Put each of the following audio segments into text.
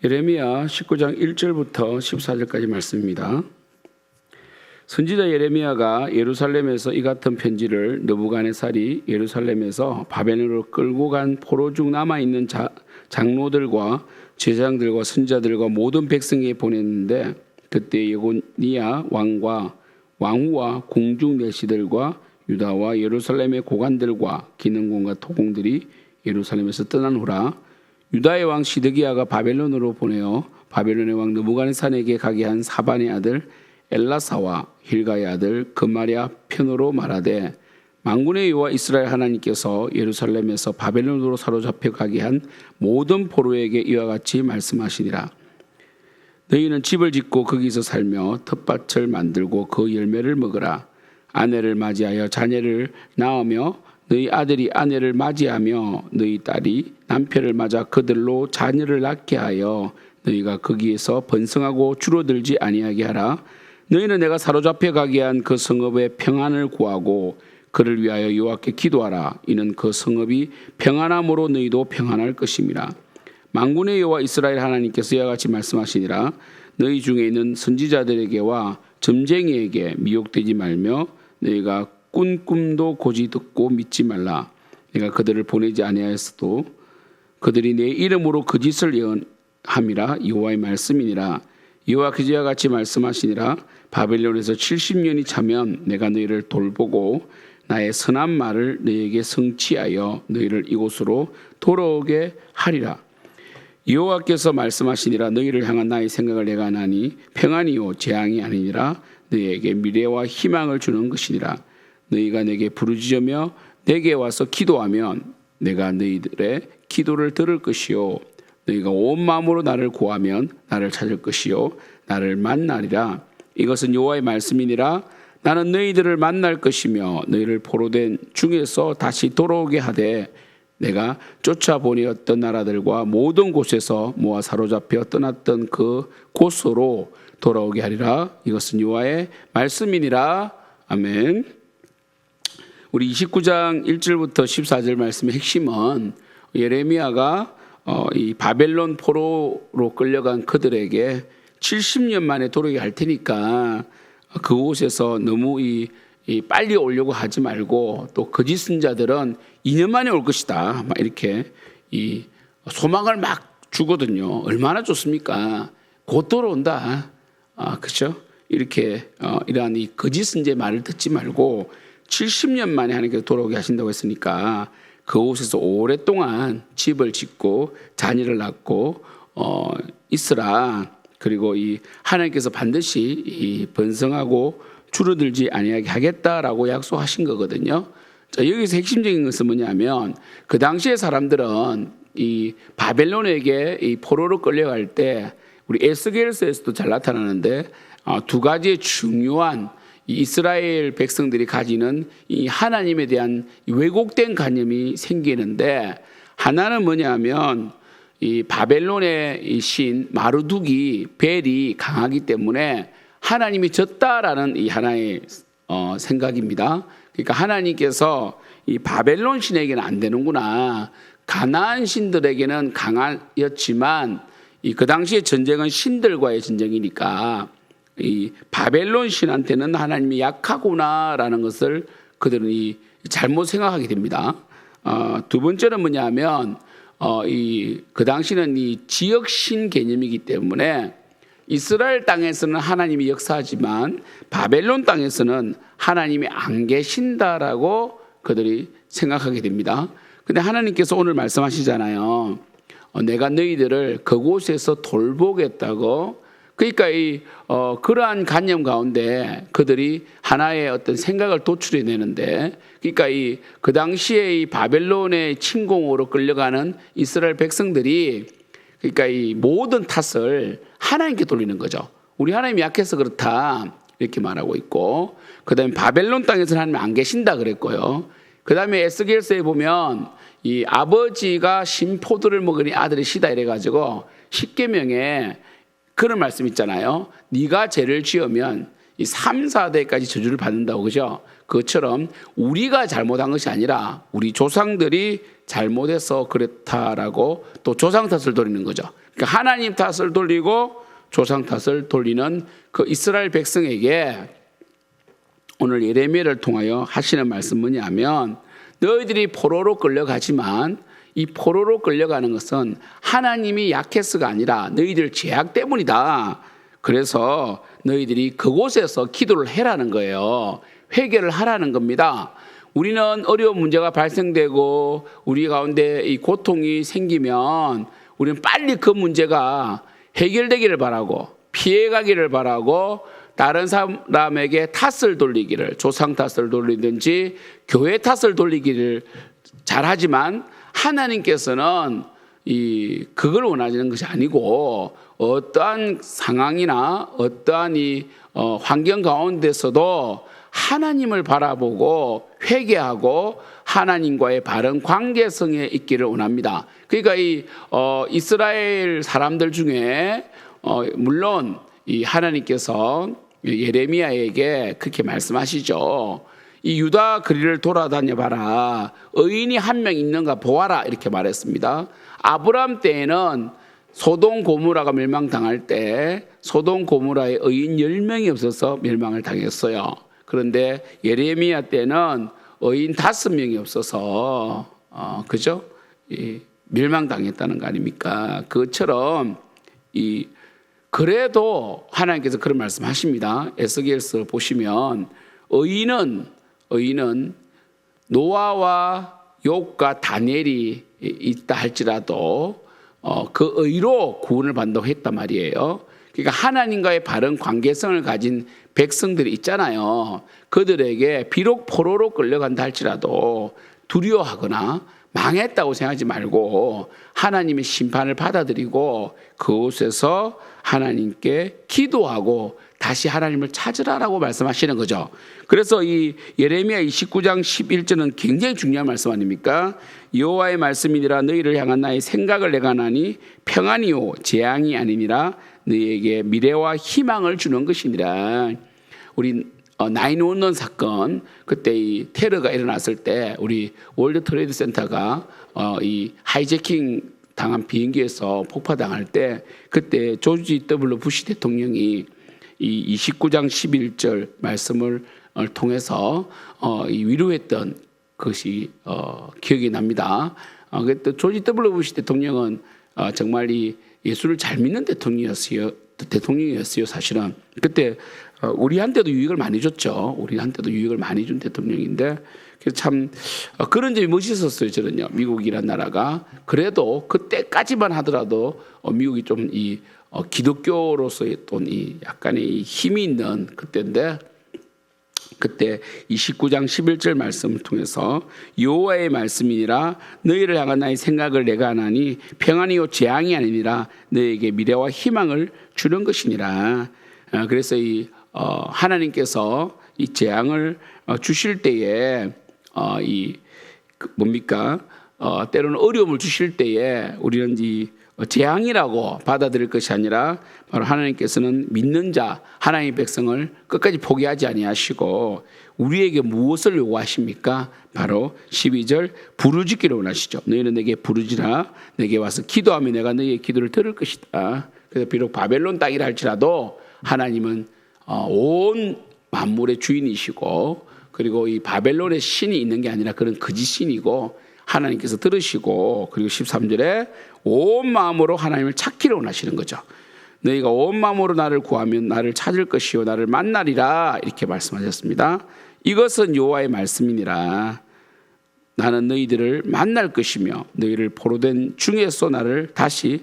예레미야 19장 1절부터 14절까지 말씀입니다. 선지자 예레미야가 예루살렘에서 이 같은 편지를 느부갓네살이 예루살렘에서 바벨론으로 끌고 간 포로 중 남아있는 장로들과 제사장들과 선지자들과 모든 백성에게 보냈는데, 그때 예고니야 왕과 왕후와 궁중 내시들과 유다와 예루살렘의 고관들과 기능공과 토공들이 예루살렘에서 떠난 후라 유다의 왕 시드기야가 바벨론으로 보내어 바벨론의 왕 느부갓네살에게 가게 한 사반의 아들 엘라사와 힐가의 아들 그마랴 편으로 말하되, 만군의 여호와 이스라엘 하나님께서 예루살렘에서 바벨론으로 사로잡혀 가게 한 모든 포로에게 이와 같이 말씀하시니라. 너희는 집을 짓고 거기서 살며 텃밭을 만들고 그 열매를 먹으라. 아내를 맞이하여 자녀를 낳으며 너희 아들이 아내를 맞이하며 너희 딸이 남편을 맞아 그들로 자녀를 낳게 하여 너희가 거기에서 번성하고 줄어들지 아니하게 하라. 너희는 내가 사로잡혀 가게 한 그 성읍의 평안을 구하고 그를 위하여 여호와께 기도하라. 이는 그 성읍이 평안함으로 너희도 평안할 것임이라. 만군의 여호와 이스라엘 하나님께서 이와 같이 말씀하시니라. 너희 중에 있는 선지자들에게와 점쟁이에게 미혹되지 말며 너희가 꾼 꿈도 고지 듣고 믿지 말라. 내가 그들을 보내지 아니하였어도 그들이 내 이름으로 그 짓을 예언함이라. 여호와의 말씀이니라. 여호와께서 이와 같이 말씀하시니라. 바벨론에서 70년이 차면 내가 너희를 돌보고 나의 선한 말을 너희에게 성취하여 너희를 이곳으로 돌아오게 하리라. 여호와께서 말씀하시니라. 너희를 향한 나의 생각을 내가 아나니 평안이요 재앙이 아니니라. 너희에게 미래와 희망을 주는 것이니라. 너희가 내게 부르짖으며 내게 와서 기도하면 내가 너희들의 기도를 들을 것이요 너희가 온 마음으로 나를 구하면 나를 찾을 것이요 나를 만나리라. 이것은 여호와의 말씀이니라. 나는 너희들을 만날 것이며 너희를 포로된 중에서 다시 돌아오게 하되 내가 쫓아보내었던 나라들과 모든 곳에서 모아 사로잡혀 떠났던 그 곳으로 돌아오게 하리라. 이것은 여호와의 말씀이니라. 아멘. 우리 29장 1절부터 14절 말씀의 핵심은 예레미야가 이 바벨론 포로로 끌려간 그들에게 70년 만에 돌아오게 할 테니까 그곳에서 너무 빨리 오려고 하지 말고, 또 거짓 선자들은 2년 만에 올 것이다, 막 이렇게 소망을 막 주거든요. 얼마나 좋습니까? 곧 돌아온다. 그렇죠? 이렇게 이러한 이 거짓 선자의 말을 듣지 말고 70년 만에 하나님께서 돌아오게 하신다고 했으니까 그곳에서 오랫동안 집을 짓고 자녀를 낳고 있으라. 그리고 이 하나님께서 반드시 이 번성하고 줄어들지 아니하게 하겠다라고 약속하신 거거든요. 자, 여기서 핵심적인 것은 뭐냐면, 그 당시의 사람들은 이 바벨론에게 이 포로로 끌려갈 때 우리 에스겔서에서도 잘 나타나는데 두 가지의 중요한 이스라엘 백성들이 가지는 이 하나님에 대한 왜곡된 관념이 생기는데, 하나는 뭐냐면 이 바벨론의 이 신 마르둑이 벨이 강하기 때문에 하나님이 졌다라는 이 하나의 생각입니다. 그러니까 하나님께서 이 바벨론 신에게는 안 되는구나. 가나안 신들에게는 강하였지만 그 당시의 전쟁은 신들과의 전쟁이니까 이 바벨론 신한테는 하나님이 약하구나라는 것을 그들은 잘못 생각하게 됩니다. 두 번째는 뭐냐면 그 당시는 이 지역신 개념이기 때문에 이스라엘 땅에서는 하나님이 역사하지만 바벨론 땅에서는 하나님이 안 계신다라고 그들이 생각하게 됩니다. 근데 하나님께서 오늘 말씀하시잖아요. 내가 너희들을 그곳에서 돌보겠다고. 그러니까 그러한 관념 가운데 그들이 하나의 어떤 생각을 도출해내는데, 그러니까 그 당시에 이 바벨론의 침공으로 끌려가는 이스라엘 백성들이 그러니까 이 모든 탓을 하나님께 돌리는 거죠. 우리 하나님이 약해서 그렇다 이렇게 말하고 있고, 그 다음에 바벨론 땅에서는 하나님 안 계신다 그랬고요. 그 다음에 에스겔서에 보면 이 아버지가 신포도를 먹으니 아들이 시다 이래가지고 십계명에 그런 말씀 있잖아요. 네가 죄를 지으면 이 3, 4대까지 저주를 받는다고, 그죠? 그것처럼 우리가 잘못한 것이 아니라 우리 조상들이 잘못해서 그렇다라고 또 조상 탓을 돌리는 거죠. 그러니까 하나님 탓을 돌리고 조상 탓을 돌리는 그 이스라엘 백성에게 오늘 예레미야를 통하여 하시는 말씀 뭐냐면, 너희들이 포로로 끌려가지만 이 포로로 끌려가는 것은 하나님이 약해서가 아니라 너희들 죄악 때문이다. 그래서 너희들이 그곳에서 기도를 해라는 거예요. 회개를 하라는 겁니다. 우리는 어려운 문제가 발생되고 우리 가운데 이 고통이 생기면 우리는 빨리 그 문제가 해결되기를 바라고 피해가기를 바라고 다른 사람에게 탓을 돌리기를, 조상 탓을 돌리든지 교회 탓을 돌리기를 잘하지만, 하나님께서는 그걸 원하시는 것이 아니고 어떠한 상황이나 어떠한 환경 가운데서도 하나님을 바라보고 회개하고 하나님과의 바른 관계성에 있기를 원합니다. 그러니까 이스라엘 사람들 중에 물론 이 하나님께서 예레미야에게 그렇게 말씀하시죠. 이 유다 거리를 돌아다녀 봐라. 의인이 한 명 있는가 보아라. 이렇게 말했습니다. 아브라함 때에는 소돔 고모라가 멸망당할 때 소돔 고모라에 의인 10명이 없어서 멸망을 당했어요. 그런데 예레미야 때는 의인 5명이 없어서 그죠? 멸망당했다는 거 아닙니까? 그것처럼 그래도 하나님께서 그런 말씀하십니다. 에스겔서 보시면 의인은 노아와 욥과 다니엘이 있다 할지라도 그 의로 구원을 받는다고 했단 말이에요. 그러니까 하나님과의 바른 관계성을 가진 백성들이 있잖아요. 그들에게 비록 포로로 끌려간다 할지라도 두려워하거나 망했다고 생각하지 말고 하나님의 심판을 받아들이고 그곳에서 하나님께 기도하고 다시 하나님을 찾으라라고 말씀하시는 거죠. 그래서 이 예레미야 29장 11절은 굉장히 중요한 말씀 아닙니까? 여호와의 말씀이니라 너희를 향한 나의 생각을 내가 하나니 평안이요 재앙이 아니니라 너희에게 미래와 희망을 주는 것이니라. 우리 9/11 사건, 그때 이 테러가 일어났을 때 우리 월드 트레이드 센터가 이 하이제킹 당한 비행기에서 폭파당할 때 그때 조지 W 부시 대통령이 이 29장 11절 말씀을 통해서 이 위로했던 것이 기억이 납니다. 그때 조지 W 부시 대통령은 정말 이 예수를 잘 믿는 대통령이었어요. 사실은 그때 우리한테도 유익을 많이 줬죠. 우리한테도 유익을 많이 준 대통령인데 그래서 참 그런 점이 멋있었어요. 저는요. 미국이란 나라가 그래도 그때까지만 하더라도 미국이 좀 이 기독교로서의 또 이 약간의 힘이 있는 그때인데, 그때 29장 11절 말씀을 통해서 여호와의 말씀이니라 너희를 향한 나의 생각을 내가 하나니 평안이요 재앙이 아니니라 너희에게 미래와 희망을 주는 것이니라. 그래서 하나님께서 이 재앙을 주실 때에 뭡니까? 때로는 어려움을 주실 때에 우리는 재앙이라고 받아들일 것이 아니라 바로 하나님께서는 믿는 자 하나님의 백성을 끝까지 포기하지 아니하시고 우리에게 무엇을 요구하십니까? 바로 12절 부르짖기를 원하시죠. 너희는 내게 부르짖으라. 내게 와서 기도하면 내가 너희의 기도를 들을 것이다. 그래서 비록 바벨론 땅이라 할지라도 하나님은 온 만물의 주인이시고, 그리고 이 바벨론의 신이 있는 게 아니라 그런 거짓 신이고 하나님께서 들으시고, 그리고 13절에 온 마음으로 하나님을 찾기를 원하시는 거죠. 너희가 온 마음으로 나를 구하면 나를 찾을 것이요 나를 만나리라 이렇게 말씀하셨습니다. 이것은 여호와의 말씀이니라. 나는 너희들을 만날 것이며 너희를 포로된 중에서 나를 다시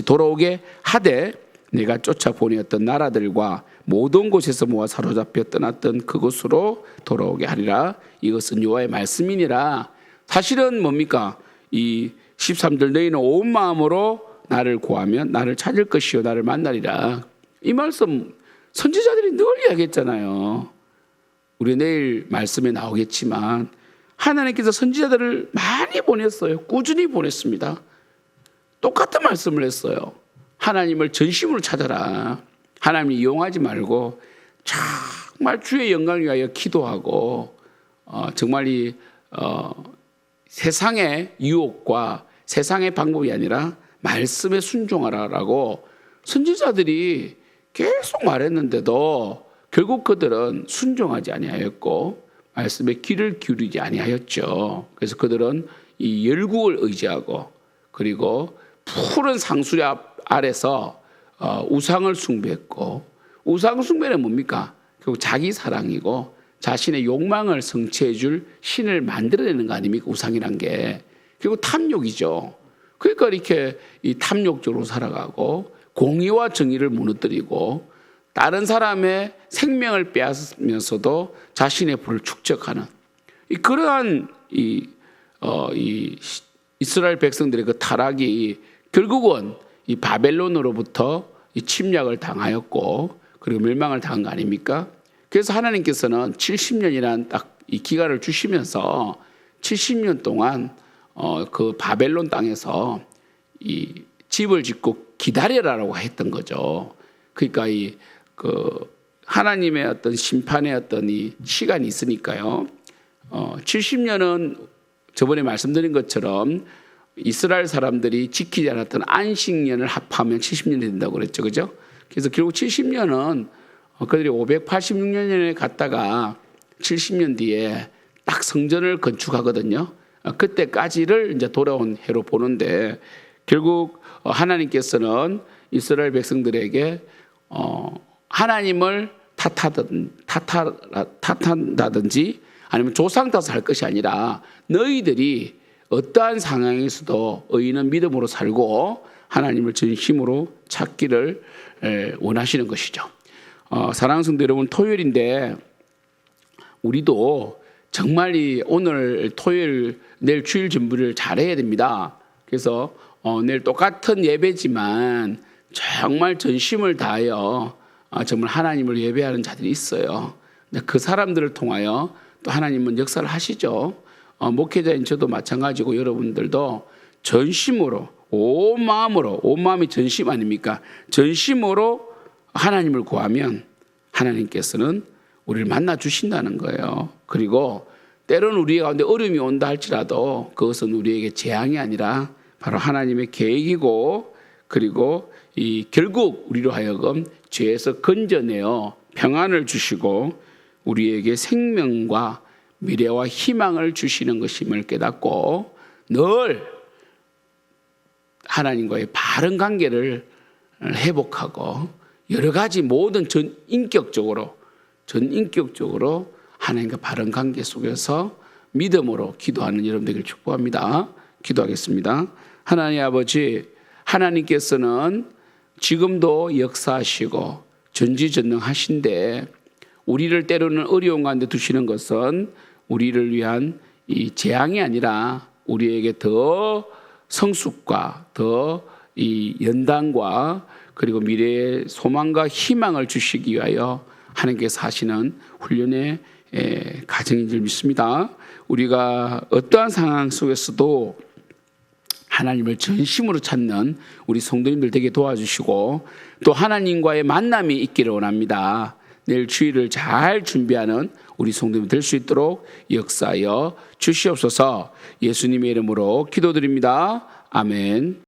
돌아오게 하되 내가 쫓아보내었던 나라들과 모든 곳에서 모아 사로잡혀 떠났던 그곳으로 돌아오게 하리라. 이것은 여호와의 말씀이니라. 사실은 뭡니까? 이 13절 너희는 온 마음으로 나를 구하면 나를 찾을 것이요 나를 만나리라. 이 말씀 선지자들이 늘 이야기했잖아요. 우리 내일 말씀에 나오겠지만 하나님께서 선지자들을 많이 보냈어요. 꾸준히 보냈습니다. 똑같은 말씀을 했어요. 하나님을 전심으로 찾아라. 하나님을 이용하지 말고 정말 주의 영광을 위하여 기도하고 정말 세상의 유혹과 세상의 방법이 아니라 말씀에 순종하라라고 선지자들이 계속 말했는데도 결국 그들은 순종하지 아니하였고 말씀에 귀를 기울이지 아니하였죠. 그래서 그들은 이 열국을 의지하고 그리고 푸른 상수리 아래서 우상을 숭배했고, 우상 숭배는 뭡니까? 결국 자기 사랑이고 자신의 욕망을 성취해 줄 신을 만들어내는 거 아닙니까? 우상이란 게 결국 탐욕이죠. 그러니까 이렇게 이 탐욕적으로 살아가고 공의와 정의를 무너뜨리고 다른 사람의 생명을 빼앗으면서도 자신의 부를 축적하는 그러한 이 이스라엘 백성들의 그 타락이 결국은 이 바벨론으로부터 이 침략을 당하였고 그리고 멸망을 당한 거 아닙니까? 그래서 하나님께서는 70년이라는 딱 이 기간을 주시면서 70년 동안 그 바벨론 땅에서 이 집을 짓고 기다려라라고 했던 거죠. 그러니까 그 하나님의 어떤 심판의 어떤 이 시간이 있으니까요. 70년은 저번에 말씀드린 것처럼 이스라엘 사람들이 지키지 않았던 안식년을 합하면 70년이 된다고 그랬죠. 그죠? 그래서 결국 70년은 그들이 586년에 갔다가 70년 뒤에 딱 성전을 건축하거든요. 그때까지를 이제 돌아온 해로 보는데 결국 하나님께서는 이스라엘 백성들에게 하나님을 탓한다든지 아니면 조상 탓을 할 것이 아니라 너희들이 어떠한 상황에서도 의인은 믿음으로 살고 하나님을 진심으로 찾기를 원하시는 것이죠. 사랑하는 성도 여러분, 토요일인데 우리도 정말 오늘 토요일 내일 주일 준비를 잘해야 됩니다. 그래서 내일 똑같은 예배지만 정말 전심을 다하여 정말 하나님을 예배하는 자들이 있어요. 그 사람들을 통하여 또 하나님은 역사를 하시죠. 목회자인 저도 마찬가지고 여러분들도 전심으로 온 마음으로, 온 마음이 전심 아닙니까? 전심으로 하나님을 구하면 하나님께서는 우리를 만나 주신다는 거예요. 그리고 때로는 우리 가운데 어려움이 온다 할지라도 그것은 우리에게 재앙이 아니라 바로 하나님의 계획이고 그리고 결국 우리로 하여금 죄에서 건져내어 평안을 주시고 우리에게 생명과 미래와 희망을 주시는 것임을 깨닫고 늘 하나님과의 바른 관계를 회복하고 여러 가지 모든 전인격적으로 하나님과 바른 관계 속에서 믿음으로 기도하는 여러분 되기를 축복합니다. 기도하겠습니다. 하나님 아버지, 하나님께서는 지금도 역사하시고 전지전능하신데 우리를 때로는 어려운 가운데 두시는 것은 우리를 위한 이 재앙이 아니라 우리에게 더 성숙과 더 이 연단과 그리고 미래의 소망과 희망을 주시기 위하여 하나님께서 하시는 훈련의 과정인 줄 믿습니다. 우리가 어떠한 상황 속에서도 하나님을 전심으로 찾는 우리 성도님들 되게 도와주시고 또 하나님과의 만남이 있기를 원합니다. 내일 주일을 잘 준비하는 우리 성도님 될 수 있도록 역사하여 주시옵소서. 예수님의 이름으로 기도드립니다. 아멘.